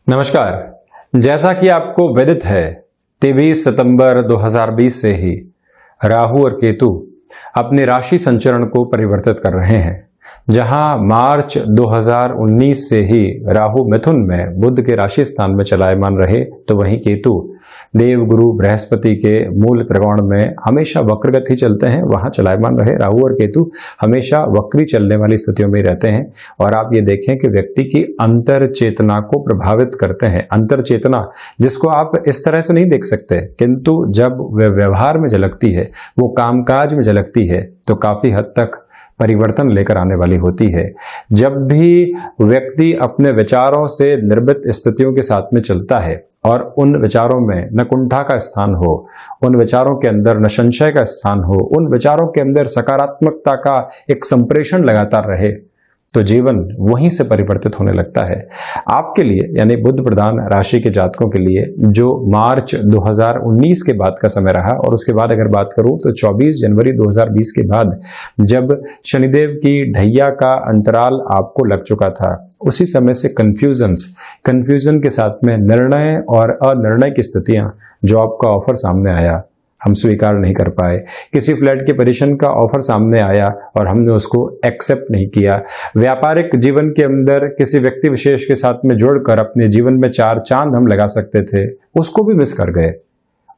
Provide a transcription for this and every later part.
नमस्कार। जैसा कि आपको विदित है, 23 सितंबर 2020 से ही राहु और केतु अपनी राशि संचरण को परिवर्तित कर रहे हैं। जहां मार्च 2019 से ही राहु मिथुन में बुध के राशि स्थान में चलायमान रहे, तो वहीं केतु देवगुरु बृहस्पति के मूल त्रिकोण में हमेशा वक्रगति चलते हैं, वहां चलायमान रहे। राहु और केतु हमेशा वक्री चलने वाली स्थितियों में रहते हैं और आप ये देखें कि व्यक्ति की अंतर चेतना को प्रभावित करते हैं। अंतर चेतना जिसको आप इस तरह से नहीं देख सकते, किंतु जब वह व्यवहार में झलकती है, वो कामकाज में झलकती है, तो काफी हद तक परिवर्तन लेकर आने वाली होती है। जब भी व्यक्ति अपने विचारों से निर्मित स्थितियों के साथ में चलता है और उन विचारों में न कुंठा का स्थान हो, उन विचारों के अंदर न संशय का स्थान हो, उन विचारों के अंदर सकारात्मकता का एक संप्रेषण लगातार रहे, तो जीवन वहीं से परिवर्तित होने लगता है। आपके लिए यानी बुध प्रधान राशि के जातकों के लिए जो मार्च 2019 के बाद का समय रहा, और उसके बाद अगर बात करूं तो 24 जनवरी 2020 के बाद जब शनिदेव की ढैया का अंतराल आपको लग चुका था, उसी समय से कंफ्यूजन के साथ में निर्णय और अनिर्णय की स्थितियां, जो आपका ऑफर सामने आया हम स्वीकार नहीं कर पाए, किसी फ्लैट के पोजीशन का ऑफर सामने आया और हमने उसको एक्सेप्ट नहीं किया, व्यापारिक जीवन के अंदर किसी व्यक्ति विशेष के साथ में जुड़कर अपने जीवन में 4 चांद हम लगा सकते थे, उसको भी मिस कर गए।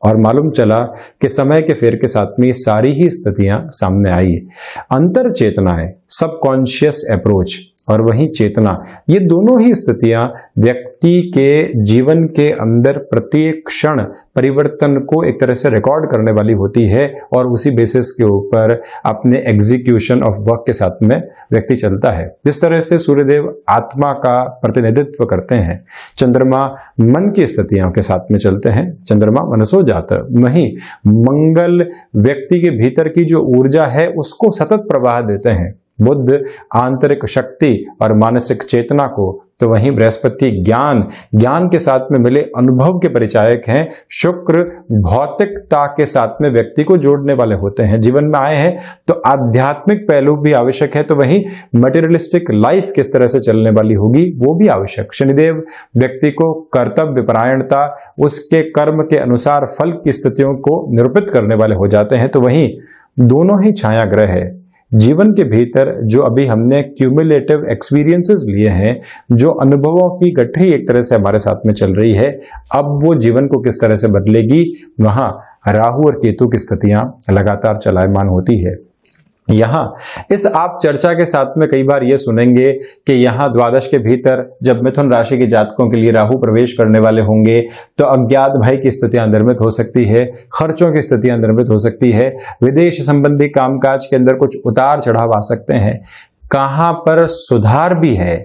और मालूम चला कि समय के फेर के साथ में सारी ही स्थितियां सामने आई। अंतर चेतनाएं, सबकॉन्शियस अप्रोच और वहीं चेतना, ये दोनों ही स्थितियां व्यक्ति के जीवन के अंदर प्रत्येक क्षण परिवर्तन को एक तरह से रिकॉर्ड करने वाली होती है और उसी बेसिस के ऊपर अपने एग्जीक्यूशन ऑफ वर्क के साथ में व्यक्ति चलता है। जिस तरह से सूर्यदेव आत्मा का प्रतिनिधित्व करते हैं, चंद्रमा मन की स्थितियों के साथ में चलते हैं, चंद्रमा मनसो जात, वहीं मंगल व्यक्ति के भीतर की जो ऊर्जा है उसको सतत प्रवाह देते हैं, बुध आंतरिक शक्ति और मानसिक चेतना को, तो वहीं बृहस्पति ज्ञान के साथ में मिले अनुभव के परिचायक हैं, शुक्र भौतिकता के साथ में व्यक्ति को जोड़ने वाले होते हैं। जीवन में आए हैं तो आध्यात्मिक पहलू भी आवश्यक है, तो वहीं मटेरियलिस्टिक लाइफ किस तरह से चलने वाली होगी वो भी आवश्यक। शनिदेव व्यक्ति को कर्तव्य परायणता, उसके कर्म के अनुसार फल की स्थितियों को निरूपित करने वाले हो जाते हैं, तो वहीं दोनों ही छाया ग्रह है। जीवन के भीतर जो अभी हमने क्यूमुलेटिव एक्सपीरियंसेस लिए हैं, जो अनुभवों की गठरी एक तरह से हमारे साथ में चल रही है, अब वो जीवन को किस तरह से बदलेगी, वहां राहु और केतु की स्थितियां लगातार चलायमान होती है। यहाँ इस आप चर्चा के साथ में कई बार ये सुनेंगे कि यहाँ द्वादश के भीतर जब मिथुन राशि के जातकों के लिए राहु प्रवेश करने वाले होंगे तो अज्ञात भय की स्थितियां निर्मित हो सकती है, खर्चों की स्थितियां निर्मित हो सकती है, विदेश संबंधी कामकाज के अंदर कुछ उतार चढ़ाव आ सकते हैं। कहाँ पर सुधार भी है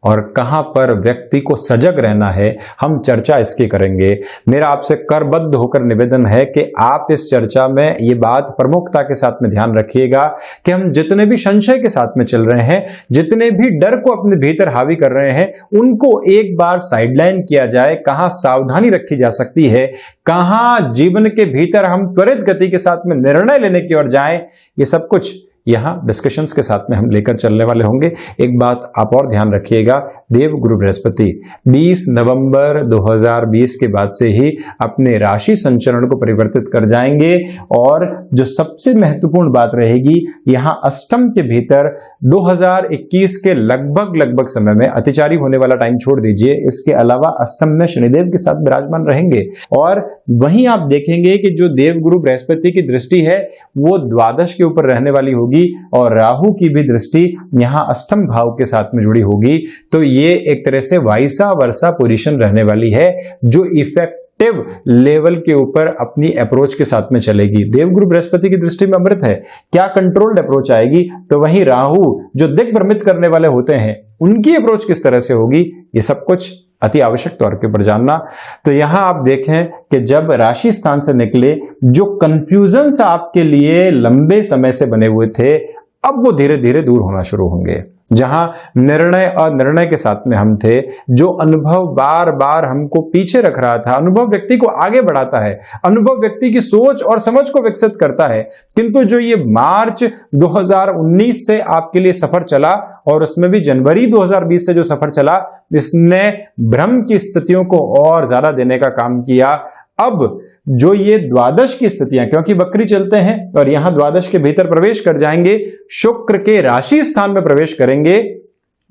और कहां पर व्यक्ति को सजग रहना है, हम चर्चा इसकी करेंगे। मेरा आपसे करबद्ध होकर निवेदन है कि आप इस चर्चा में ये बात प्रमुखता के साथ में ध्यान रखिएगा कि हम जितने भी संशय के साथ में चल रहे हैं, जितने भी डर को अपने भीतर हावी कर रहे हैं, उनको एक बार साइडलाइन किया जाए। कहां सावधानी रखी जा सकती है, कहां जीवन के भीतर हम त्वरित गति के साथ में निर्णय लेने की ओर जाएं, ये सब कुछ यहां डिस्कशंस के साथ में हम लेकर चलने वाले होंगे। एक बात आप और ध्यान रखिएगा, देव गुरु बृहस्पति 20 नवंबर 2020 के बाद से ही अपने राशि संचरण को परिवर्तित कर जाएंगे और जो सबसे महत्वपूर्ण बात रहेगी, यहां अष्टम के भीतर 2021 के लगभग समय में अतिचारी होने वाला टाइम छोड़ दीजिए, इसके अलावा अष्टम में शनिदेव के साथ विराजमान रहेंगे और वहीं आप देखेंगे कि जो देव गुरु बृहस्पति की दृष्टि है वो द्वादश के ऊपर रहने वाली होगी और राहु की भी दृष्टि यहां अष्टम भाव के साथ में जुड़ी होगी। तो ये एक तरह से वाइसा वर्सा पोजीशन रहने वाली है जो इफेक्टिव लेवल के ऊपर अपनी अप्रोच के साथ में चलेगी। देवगुरु बृहस्पति की दृष्टि में अमृत है, क्या कंट्रोल्ड अप्रोच आएगी, तो वहीं राहु जो दिग्भ्रमित करने वाले होते हैं उनकी अप्रोच किस तरह से होगी, ये सब कुछ अति आवश्यक तौर के ऊपर जानना। तो यहां आप देखें कि जब राशि स्थान से निकले, जो कंफ्यूजन्स आपके लिए लंबे समय से बने हुए थे, अब वो धीरे धीरे दूर होना शुरू होंगे। जहां निर्णय और निर्णय के साथ में हम थे, जो अनुभव बार बार हमको पीछे रख रहा था। अनुभव व्यक्ति को आगे बढ़ाता है, अनुभव व्यक्ति की सोच और समझ को विकसित करता है। किंतु जो ये मार्च 2019 से आपके लिए सफर चला और उसमें भी जनवरी 2020 से जो सफर चला, इसने भ्रम की स्थितियों को और ज्यादा देने का काम किया। अब जो ये द्वादश की स्थितियां, क्योंकि वक्री चलते हैं और यहां द्वादश के भीतर प्रवेश कर जाएंगे, शुक्र के राशि स्थान में प्रवेश करेंगे।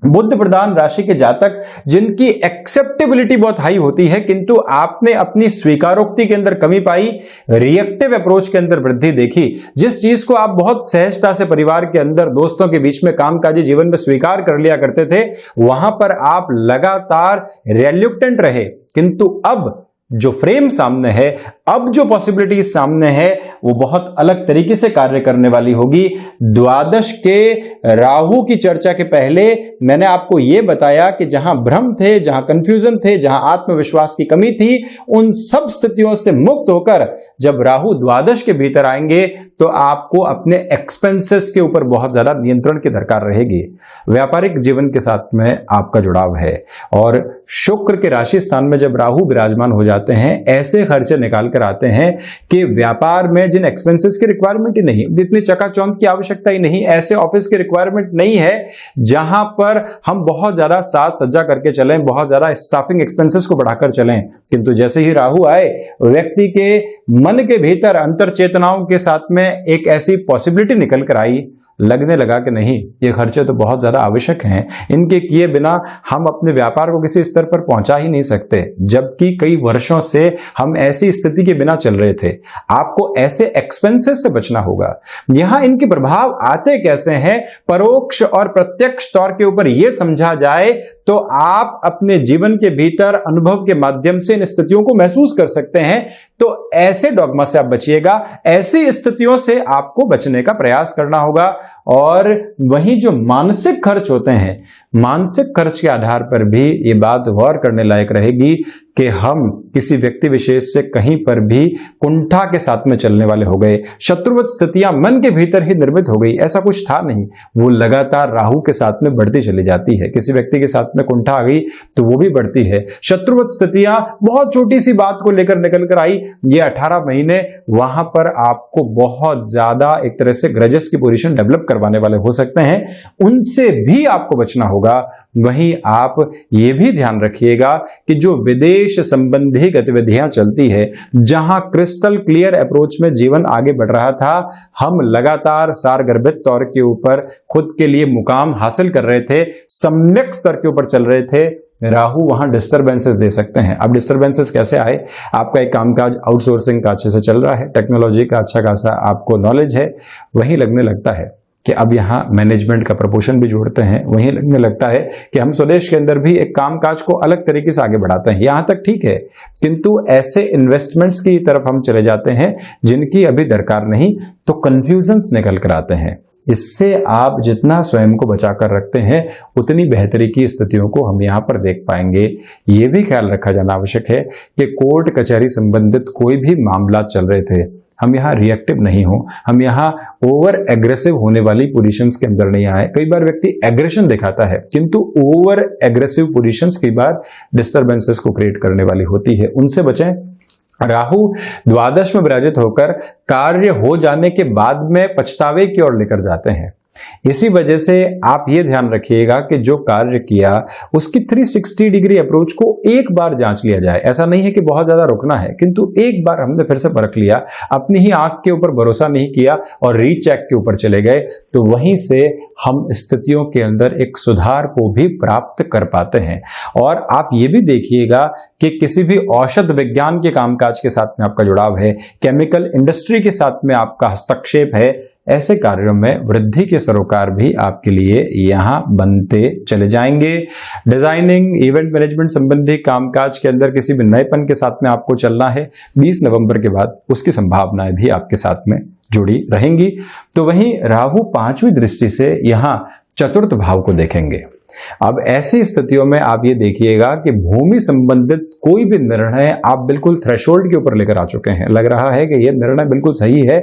बुध प्रधान राशि के जातक जिनकी एक्सेप्टेबिलिटी बहुत हाई होती है, किंतु आपने अपनी स्वीकारोक्ति के अंदर कमी पाई, रिएक्टिव अप्रोच के अंदर वृद्धि देखी। जिस चीज को आप बहुत सहजता से परिवार के अंदर, दोस्तों के बीच में, कामकाजी जीवन में स्वीकार कर लिया करते थे, वहां पर आप लगातार रेल्यूक्टेंट रहे। किंतु अब जो फ्रेम सामने है, अब जो पॉसिबिलिटी सामने है, वो बहुत अलग तरीके से कार्य करने वाली होगी। द्वादश के राहु की चर्चा के पहले मैंने आपको यह बताया कि जहां भ्रम थे, जहां कंफ्यूजन थे, जहां आत्मविश्वास की कमी थी, उन सब स्थितियों से मुक्त होकर जब राहु द्वादश के भीतर आएंगे तो आपको अपने एक्सपेंसेस के ऊपर बहुत ज्यादा नियंत्रण की दरकार रहेगी। व्यापारिक जीवन के साथ में आपका जुड़ाव है और शुक्र के राशि स्थान में जब राहु विराजमान हो जाते हैं, ऐसे खर्चे निकाल कर आते हैं कि व्यापार में जिन एक्सपेंसेस की रिक्वायरमेंट ही नहीं, जितनी चकाचौंध की आवश्यकता ही नहीं, ऐसे ऑफिस की रिक्वायरमेंट नहीं है जहां पर हम बहुत ज्यादा साज सज्जा करके चलें, बहुत ज्यादा स्टाफिंग एक्सपेंसेस को बढ़ाकर चलें। किंतु जैसे ही राहु आए, व्यक्ति के मन के भीतर अंतर चेतनाओं के साथ में एक ऐसी पॉसिबिलिटी निकल कर आई, लगने लगा कि नहीं, ये खर्चे तो बहुत ज्यादा आवश्यक हैं, इनके किए बिना हम अपने व्यापार को किसी स्तर पर पहुंचा ही नहीं सकते। जबकि कई वर्षों से हम ऐसी स्थिति के बिना चल रहे थे। आपको ऐसे एक्सपेंसेस से बचना होगा। यहां इनके प्रभाव आते कैसे हैं, परोक्ष और प्रत्यक्ष तौर के ऊपर यह समझा जाए तो आप अपने जीवन के भीतर अनुभव के माध्यम से इन स्थितियों को महसूस कर सकते हैं। तो ऐसे डॉगमा से आप बचिएगा, ऐसी स्थितियों से आपको बचने का प्रयास करना होगा। और वहीं जो मानसिक खर्च होते हैं, मानसिक खर्च के आधार पर भी ये बात गौर करने लायक रहेगी कि हम किसी व्यक्ति विशेष से कहीं पर भी कुंठा के साथ में चलने वाले हो गए। शत्रुवत स्थितियां मन के भीतर ही निर्मित हो गई, ऐसा कुछ था नहीं, वो लगातार राहु के साथ में बढ़ती चली जाती है। किसी व्यक्ति के साथ में कुंठा आ गई तो वो भी बढ़ती है। शत्रुवत स्थितियां बहुत छोटी सी बात को लेकर निकल कर आई, ये 18 महीने वहां पर आपको बहुत ज्यादा एक तरह से ग्रजेस की पोजीशन डेवलप करवाने वाले हो सकते हैं, उनसे भी आपको बचना होगा। वहीं आप ये भी ध्यान रखिएगा कि जो विदेश संबंधी गतिविधियां चलती है, जहां क्रिस्टल क्लियर अप्रोच में जीवन आगे बढ़ रहा था, हम लगातार सारगर्भित तौर के ऊपर खुद के लिए मुकाम हासिल कर रहे थे, सम्यक स्तर के ऊपर चल रहे थे, राहु वहां डिस्टरबेंसेस दे सकते हैं। अब डिस्टरबेंसेस कैसे आए? आपका एक कामकाज आउटसोर्सिंग का अच्छे से चल रहा है, टेक्नोलॉजी का अच्छा खासा आपको नॉलेज है, वहीं लगने लगता है कि अब यहाँ मैनेजमेंट का प्रपोर्शन भी जोड़ते हैं, वहीं लगने लगता है कि हम स्वदेश के अंदर भी एक कामकाज को अलग तरीके से आगे बढ़ाते हैं। यहाँ तक ठीक है, किंतु ऐसे इन्वेस्टमेंट्स की तरफ हम चले जाते हैं जिनकी अभी दरकार नहीं, तो कंफ्यूजन्स निकल कर आते हैं। इससे आप जितना स्वयं को बचाकर रखते हैं, उतनी बेहतरी की स्थितियों को हम यहाँ पर देख पाएंगे। ये भी ख्याल रखा जाना आवश्यक है कि कोर्ट कचहरी संबंधित कोई भी मामला चल रहे थे, हम यहाँ रिएक्टिव नहीं हो, हम यहाँ ओवर एग्रेसिव होने वाली पोजीशंस के अंदर नहीं आए। कई बार व्यक्ति एग्रेशन दिखाता है, किंतु ओवर एग्रेसिव पोजीशंस कई बार डिस्टरबेंसेस को क्रिएट करने वाली होती है, उनसे बचें। राहु द्वादश में विराजित होकर कार्य हो जाने के बाद में पछतावे की ओर लेकर जाते हैं। इसी वजह से आप ये ध्यान रखिएगा कि जो कार्य किया उसकी 360 डिग्री अप्रोच को एक बार जांच लिया जाए। ऐसा नहीं है कि बहुत ज्यादा रुकना है, किंतु एक बार हमने फिर से परख लिया, अपनी ही आंख के ऊपर भरोसा नहीं किया और रीचेक के ऊपर चले गए, तो वहीं से हम स्थितियों के अंदर एक सुधार को भी प्राप्त कर पाते हैं। और आप ये भी देखिएगा कि किसी भी औषध विज्ञान के कामकाज के साथ में आपका जुड़ाव है, केमिकल इंडस्ट्री के साथ में आपका हस्तक्षेप है, ऐसे कार्यों में वृद्धि के सरोकार भी आपके लिए यहां बनते चले जाएंगे। डिजाइनिंग, इवेंट मैनेजमेंट संबंधी कामकाज के अंदर किसी भी नएपन के साथ में आपको चलना है, 20 नवंबर के बाद उसकी संभावनाएं भी आपके साथ में जुड़ी रहेंगी। तो वहीं राहु 5वीं दृष्टि से यहां चतुर्थ भाव को देखेंगे। अब ऐसी स्थितियों में आप ये देखिएगा कि भूमि संबंधित कोई भी निर्णय आप बिल्कुल थ्रेशोल्ड के ऊपर लेकर आ चुके हैं। लग रहा है कि यह निर्णय बिल्कुल सही है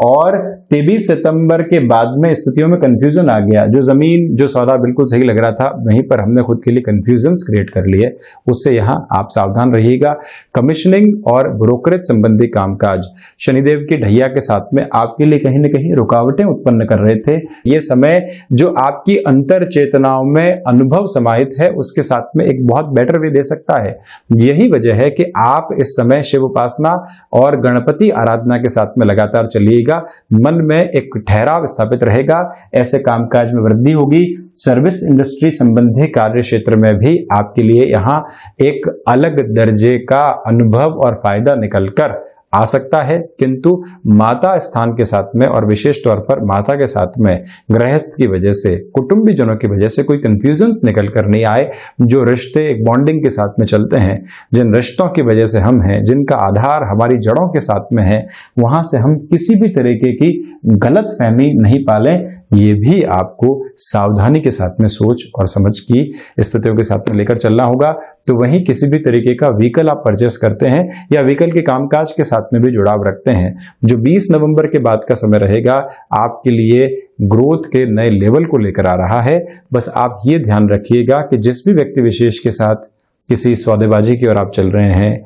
और 23 सितंबर के बाद में स्थितियों में कंफ्यूजन आ गया। जो जमीन, जो सौदा बिल्कुल सही लग रहा था, वहीं पर हमने खुद के लिए कंफ्यूजन्स क्रिएट कर लिए। उससे यहां आप सावधान रहिएगा। कमीशनिंग और ब्रोकरेज संबंधी कामकाज शनिदेव की ढैया के साथ में आपके लिए कहीं ना कहीं रुकावटें उत्पन्न कर रहे थे। ये समय जो आपकी अंतर चेतनाओं में अनुभव समाहित है, उसके साथ में एक बहुत बेटर वे दे सकता है। यही वजह है कि आप इस समय शिव उपासना और गणपति आराधना के साथ में लगातार चलिएगा। मन में एक ठहराव स्थापित रहेगा, ऐसे कामकाज में वृद्धि होगी। सर्विस इंडस्ट्री संबंधी कार्य क्षेत्र में भी आपके लिए यहाँ एक अलग दर्जे का अनुभव और फायदा निकलकर आ सकता है, किंतु माता स्थान के साथ में और विशेष तौर पर माता के साथ में गृहस्थ की वजह से, कुटुंबीजनों की वजह से कोई कंफ्यूजन्स निकल कर नहीं आए। जो रिश्ते एक बॉन्डिंग के साथ में चलते हैं, जिन रिश्तों की वजह से हम हैं, जिनका आधार हमारी जड़ों के साथ में है, वहां से हम किसी भी तरीके की गलत फहमी नहीं पालें। ये भी आपको सावधानी के साथ में सोच और समझ की स्थितियों के साथ में लेकर चलना होगा। तो वहीं किसी भी तरीके का व्हीकल आप परचेस करते हैं या व्हीकल के कामकाज के साथ में भी जुड़ाव रखते हैं, जो 20 नवंबर के बाद का समय रहेगा आपके लिए ग्रोथ के नए लेवल को लेकर आ रहा है। बस आप ये ध्यान रखिएगा कि जिस भी व्यक्ति विशेष के साथ किसी सौदेबाजी की ओर आप चल रहे हैं,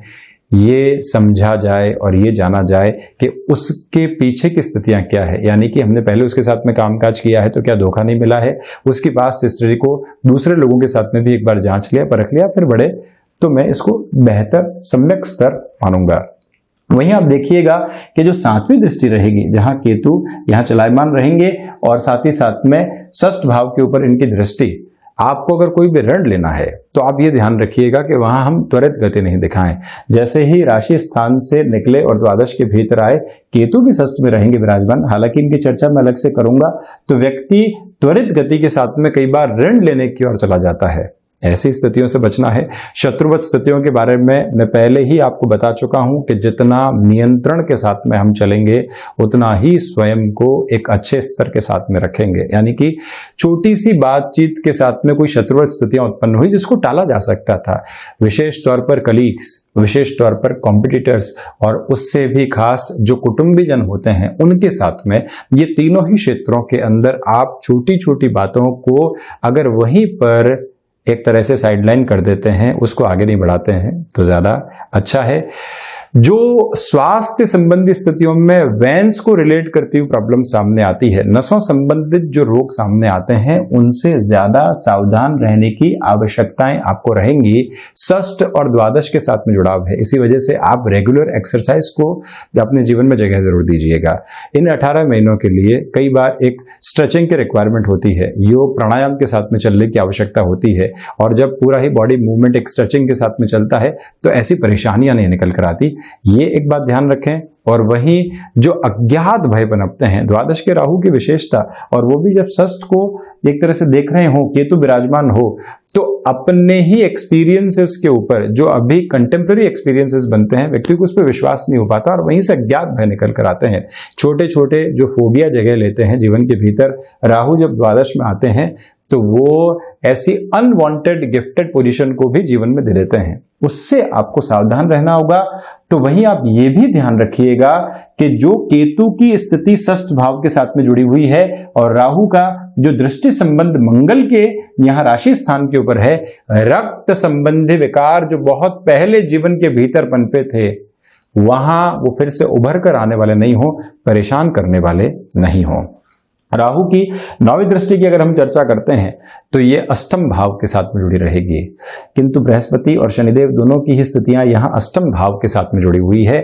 ये समझा जाए और ये जाना जाए कि उसके पीछे की स्थितियां क्या है। यानी कि हमने पहले उसके साथ में कामकाज किया है तो क्या धोखा नहीं मिला है, उसकी पास्ट हिस्ट्री को दूसरे लोगों के साथ में भी एक बार जांच लिया, परख लिया, फिर बढ़े, तो मैं इसको बेहतर सम्यक स्तर मानूंगा। वहीं आप देखिएगा कि जो 7वीं दृष्टि रहेगी, जहां केतु यहां चलायमान रहेंगे और साथ ही साथ में षष्ठ भाव के ऊपर इनकी दृष्टि, आपको अगर कोई भी ऋण लेना है तो आप ये ध्यान रखिएगा कि वहां हम त्वरित गति नहीं दिखाएं। जैसे ही राशि स्थान से निकले और द्वादश के भीतर आए, केतु भी षष्ठ में रहेंगे विराजमान, हालांकि इनकी चर्चा मैं अलग से करूंगा। तो व्यक्ति त्वरित गति के साथ में कई बार ऋण लेने की ओर चला जाता है। ऐसी स्थितियों से बचना है। शत्रुवत स्थितियों के बारे में मैं पहले ही आपको बता चुका हूं कि जितना नियंत्रण के साथ में हम चलेंगे, उतना ही स्वयं को एक अच्छे स्तर के साथ में रखेंगे। यानी कि छोटी सी बातचीत के साथ में कोई शत्रुवत स्थितियां उत्पन्न हुई जिसको टाला जा सकता था, विशेष तौर पर कलीग्स, विशेष तौर पर कॉम्पिटिटर्स और उससे भी खास जो कुटुंबीजन होते हैं उनके साथ में, ये तीनों ही क्षेत्रों के अंदर आप छोटी छोटी बातों को अगर वहीं पर एक तरह से साइडलाइन कर देते हैं, उसको आगे नहीं बढ़ाते हैं, तो ज्यादा अच्छा है। जो स्वास्थ्य संबंधी स्थितियों में वेंस को रिलेट करती हुई प्रॉब्लम सामने आती है, नसों संबंधित जो रोग सामने आते हैं, उनसे ज्यादा सावधान रहने की आवश्यकताएं आपको रहेंगी। षष्ठ और द्वादश के साथ में जुड़ाव है, इसी वजह से आप रेगुलर एक्सरसाइज को अपने जीवन में जगह जरूर दीजिएगा। इन 18 महीनों के लिए कई बार एक स्ट्रेचिंग की रिक्वायरमेंट होती है, योग प्राणायाम के साथ में चलने की आवश्यकता होती है, और जब पूरा ही बॉडी मूवमेंट एक स्ट्रेचिंग के साथ में चलता है तो ऐसी परेशानियां नहीं निकल कर आती। ये एक बात ध्यान रखें। और वहीं जो अज्ञात भय पनपते हैं, द्वादश के राहु की विशेषता, और वो भी जब षष्ठ को एक तरह से देख रहे हो, केतु विराजमान हो, तो अपने ही एक्सपीरियंसेस के ऊपर जो अभी कंटेम्प्रेरी एक्सपीरियंसेस बनते हैं, व्यक्ति को उस पर विश्वास नहीं हो पाता और वहीं से अज्ञात भय निकल कर आते हैं। छोटे छोटे जो फोबिया जगह लेते हैं जीवन के भीतर, राहु जब द्वादश में आते हैं तो वो ऐसी अनवांटेड गिफ्टेड पोजीशन को भी जीवन में दे देते हैं, उससे आपको सावधान रहना होगा। तो वहीं आप ये भी ध्यान रखिएगा कि जो केतु की स्थिति षष्ठ भाव के साथ में जुड़ी हुई है और राहु का जो दृष्टि संबंध मंगल के यहां राशि स्थान के ऊपर है, रक्त संबंधी विकार जो बहुत पहले जीवन के भीतर पनपे थे, वहां वो फिर से उभर कर आने वाले नहीं हो, परेशान करने वाले नहीं हो। राहु की 9वीं दृष्टि की अगर हम चर्चा करते हैं तो ये अष्टम भाव के साथ में जुड़ी रहेगी, किंतु बृहस्पति और शनिदेव दोनों की ही स्थितियां यहां अष्टम भाव के साथ में जुड़ी हुई है।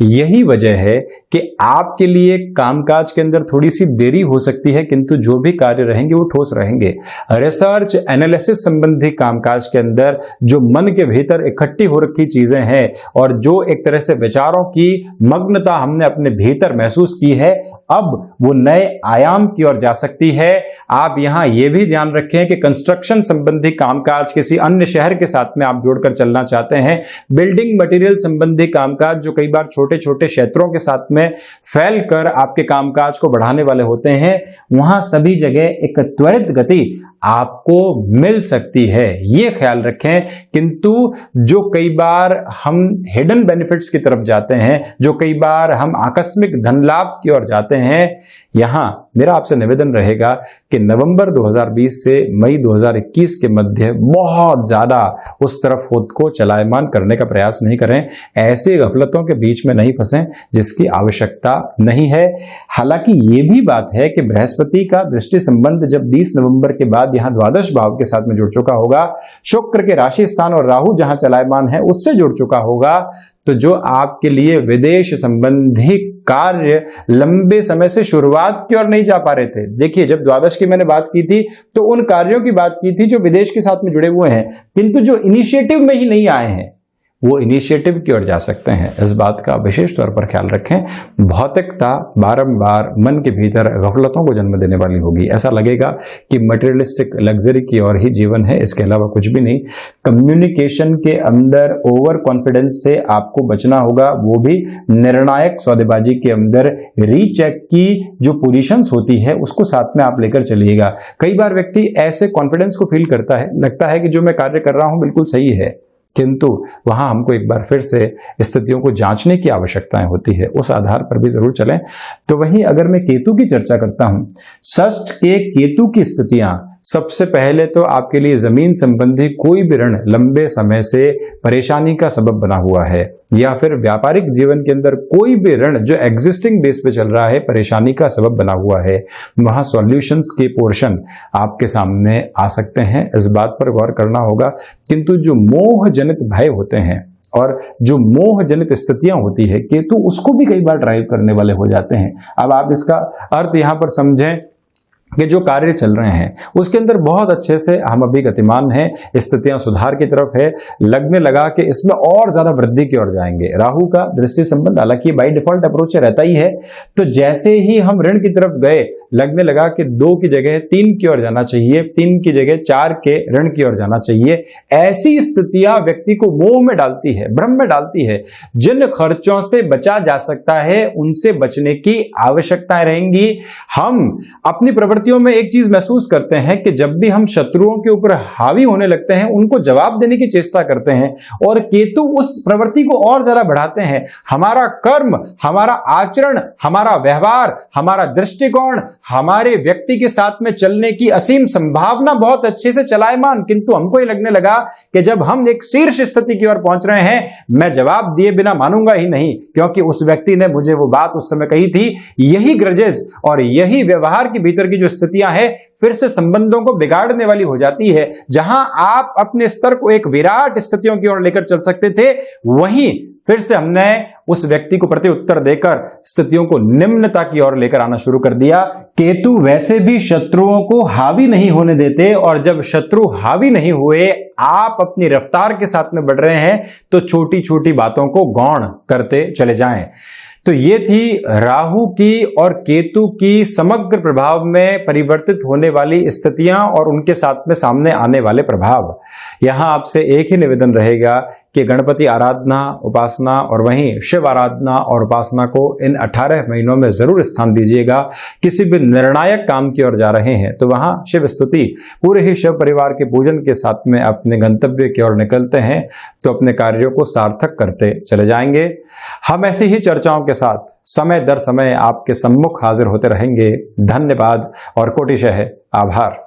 यही वजह है कि आपके लिए कामकाज के अंदर थोड़ी सी देरी हो सकती है, किंतु जो भी कार्य रहेंगे वो ठोस रहेंगे। रिसर्च एनालिसिस संबंधी कामकाज के अंदर जो मन के भीतर इकट्ठी हो रखी चीजें हैं और जो एक तरह से विचारों की मग्नता हमने अपने भीतर महसूस की है, अब वो नए आयाम की ओर जा सकती है। आप यहां यह भी ध्यान रखें कि कंस्ट्रक्शन संबंधी कामकाज किसी अन्य शहर के साथ में आप जोड़कर चलना चाहते हैं, बिल्डिंग मटेरियल संबंधी कामकाज जो कई बार छोटे छोटे क्षेत्रों के साथ में फैलकर आपके कामकाज को बढ़ाने वाले होते हैं, वहां सभी जगह एक त्वरित गति आपको मिल सकती है, ये ख्याल रखें। किंतु जो कई बार हम हिडन बेनिफिट्स की तरफ जाते हैं, जो कई बार हम आकस्मिक धन लाभ की ओर जाते हैं, यहां मेरा आपसे निवेदन रहेगा कि नवंबर 2020 से मई 2021 के मध्य बहुत ज्यादा उस तरफ खुद को चलायमान करने का प्रयास नहीं करें। ऐसे गफलतों के बीच में नहीं फंसें जिसकी आवश्यकता नहीं है। हालांकि ये भी बात है कि बृहस्पति का दृष्टि संबंध जब 20 नवंबर के बाद यहां द्वादश भाव के साथ में जुड़ चुका होगा, शुक्र के राशि स्थान और राहु जहां चलायमान है उससे जुड़ चुका होगा, तो जो आपके लिए विदेश संबंधी कार्य लंबे समय से शुरुआत की ओर नहीं जा पा रहे थे। देखिए, जब द्वादश की मैंने बात की थी तो उन कार्यों की बात की थी जो विदेश के साथ में जुड़े हुए हैं, किंतु जो इनिशिएटिव में ही नहीं आए हैं वो इनिशिएटिव की ओर जा सकते हैं। इस बात का विशेष तौर पर ख्याल रखें। भौतिकता बारंबार मन के भीतर गफलतों को जन्म देने वाली होगी। ऐसा लगेगा कि मटेरियलिस्टिक लग्जरी की ओर ही जीवन है, इसके अलावा कुछ भी नहीं। कम्युनिकेशन के अंदर ओवर कॉन्फिडेंस से आपको बचना होगा, वो भी निर्णायक सौदेबाजी के अंदर। रीचेक की जो पोजीशंस होती है उसको साथ में आप लेकर चलिएगा। कई बार व्यक्ति ऐसे कॉन्फिडेंस को फील करता है, लगता है कि जो मैं कार्य कर रहा हूं बिल्कुल सही है, किंतु वहां हमको एक बार फिर से स्थितियों को जांचने की आवश्यकताएं होती है, उस आधार पर भी जरूर चलें। तो वहीं अगर मैं केतु की चर्चा करता हूं, षष्ठ के केतु की स्थितियां, सबसे पहले तो आपके लिए जमीन संबंधी कोई भी ऋण लंबे समय से परेशानी का सबब बना हुआ है, या फिर व्यापारिक जीवन के अंदर कोई भी ऋण जो एग्जिस्टिंग बेस पे चल रहा है परेशानी का सबब बना हुआ है, वहां सॉल्यूशंस के पोर्शन आपके सामने आ सकते हैं। इस बात पर गौर करना होगा। किंतु जो मोह जनित भय होते हैं और जो मोह जनित स्थितियां होती है, केतु उसको भी कई बार ड्राइव करने वाले हो जाते हैं। अब आप इसका अर्थ यहां पर समझें कि जो कार्य चल रहे हैं उसके अंदर बहुत अच्छे से हम अभी गतिमान हैं, स्थितियां सुधार की तरफ है, लगने लगा कि इसमें और ज्यादा वृद्धि की ओर जाएंगे। राहु का दृष्टि संबंध हालांकि बाय डिफॉल्ट अप्रोच रहता ही है, तो जैसे ही हम ऋण की तरफ गए, लगने लगा कि 2 की जगह 3 की ओर जाना चाहिए, 3 की जगह 4 के ऋण की ओर जाना चाहिए। ऐसी स्थितियां व्यक्ति को मोह में डालती है, भ्रम में डालती है। जिन खर्चों से बचा जा सकता है उनसे बचने की आवश्यकताएं रहेंगी। हम अपनी प्रवृत्तियों में एक चीज महसूस करते हैं कि जब भी हम शत्रुओं के ऊपर हावी होने लगते हैं, उनको जवाब देने की चेष्टा करते हैं और केतु उस प्रवृत्ति को और ज्यादा बढ़ाते हैं। हमारा कर्म, हमारा आचरण, हमारा व्यवहार, हमारा दृष्टिकोण, हमारे व्यक्ति के साथ में चलने की असीम संभावना बहुत अच्छे से चलायमान, किंतु हमको ये लगने लगा कि जब हम एक शीर्ष स्थिति की ओर पहुंच रहे हैं, मैं जवाब दिए बिना मानूंगा ही नहीं, क्योंकि उस व्यक्ति ने मुझे वो बात उस समय कही थी। यही ग्रजेस और यही व्यवहार के भीतर की जो स्थितियां हैं फिर से संबंधों को बिगाड़ने वाली हो जाती है। जहां आप अपने स्तर को एक विराट स्थितियों की ओर लेकर चल सकते थे, वहीं फिर से हमने उस व्यक्ति को प्रति उत्तर देकर स्थितियों को निम्नता की ओर लेकर आना शुरू कर दिया। केतु वैसे भी शत्रुओं को हावी नहीं होने देते, और जब शत्रु हावी नहीं हुए, आप अपनी रफ्तार के साथ में बढ़ रहे हैं, तो छोटी छोटी बातों को गौण करते चले जाएं। तो ये थी राहु की और केतु की समग्र प्रभाव में परिवर्तित होने वाली स्थितियां और उनके साथ में सामने आने वाले प्रभाव। यहां आपसे एक ही निवेदन रहेगा कि गणपति आराधना, उपासना और वहीं शिव आराधना और उपासना को इन 18 महीनों में जरूर स्थान दीजिएगा। किसी भी निर्णायक काम की ओर जा रहे हैं तो वहां शिव स्तुति, पूरे ही शिव परिवार के पूजन के साथ में अपने गंतव्य की ओर निकलते हैं तो अपने कार्यों को सार्थक करते चले जाएंगे। हम ऐसी ही चर्चाओं के साथ समय दर समय आपके सम्मुख हाजिर होते रहेंगे। धन्यवाद और कोटिशः आभार।